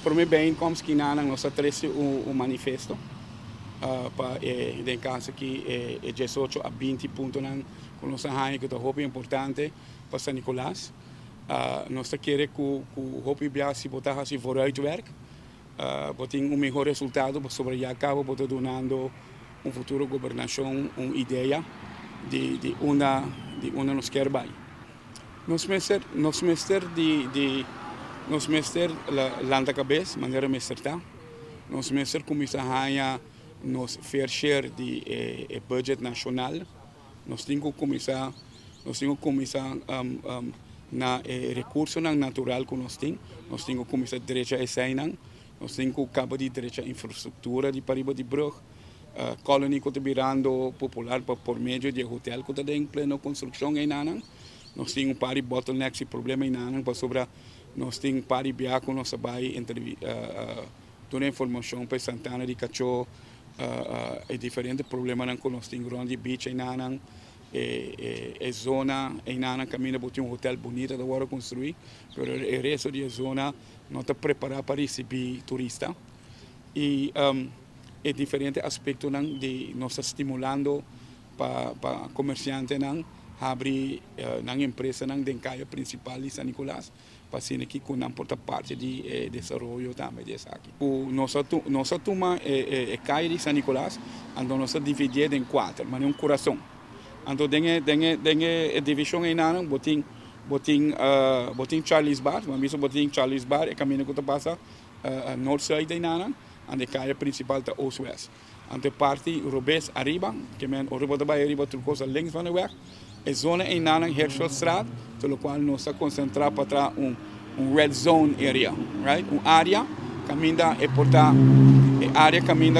Para mim bem como que nós trouxe um manifesto para em caso que 18 a 20 pontos com nossa rainha que é muito importante para São Nicolás. Nós queremos que o Hopi Bia se botar assim vooruitwerk, botar melhor resultado sobre já cabo, botar donando futuro governação, uma ideia de uma nos quer bem. Nós mestre landa cabeça, maneira mestre nós mestre começar a nos fair share de budget nacional, nós temos que começar na recurso natural que nós temos que começar direito a essa nós temos que acabar de direito a infraestrutura de pariba de brug, colônia que está virando popular por meio de hotel que está em plena construção em Nanang, nós temos pari bottlenecks e problema em Nanang para sobre nós temos pari biar com nossa bai toda a informação para Santana de Cacho é diferente problema que nós temos grande beach em Nanang zona em Nanang caminha para um hotel bonito da hora construir, mas o resto da zona não está preparado para receber turista e é diferente aspecto de nós estimulando para comerciante abrir na empresa de caia principal de São Nicolás para ser aqui com uma parte de desenvolvimento também desse aqui. Nossa turma é caia de São Nicolás, então nós dividimos em 4, mas é um coração. Então tem a divisão em Nanang, botin Charles Bar, mas mesmo botin Charles Bar é caminho que passa north side de Nanang, e a caia principal da Ost-West. Então parte Robes arriba, que é o Robes da arriba, turcosa links van de weg. A zona em Nanang Herschelstraat, pelo qual nós estamos concentrados para red zone area, right? Uma área caminha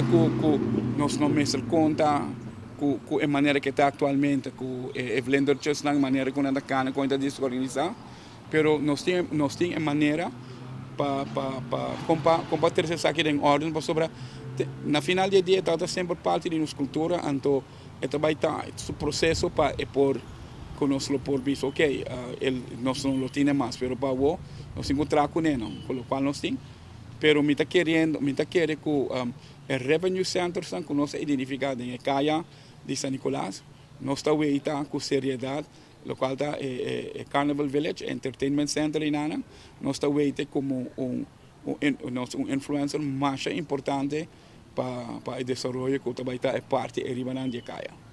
que nós não mestre conta com a maneira que está atualmente, com o vendedores na maneira que nós cana com a desorganizar, pero nós temos a maneira para combater essa aqui em ordem, para sobre na final do dia está sempre parte de nossa cultura, então vai estar o processo para por conosco por visto, ok, nós não temos mais, pero para o nós encontrar com ele, com o qual nós temos, pero me está querendo que o revenue center que nós identificado em Caia de São Nicolás, nós está veita com seriedade, o qual está Carnival Village Entertainment Center em Nanang, nós está veita como influencer mais importante para o desenvolvimento que vai estar parte de Caia.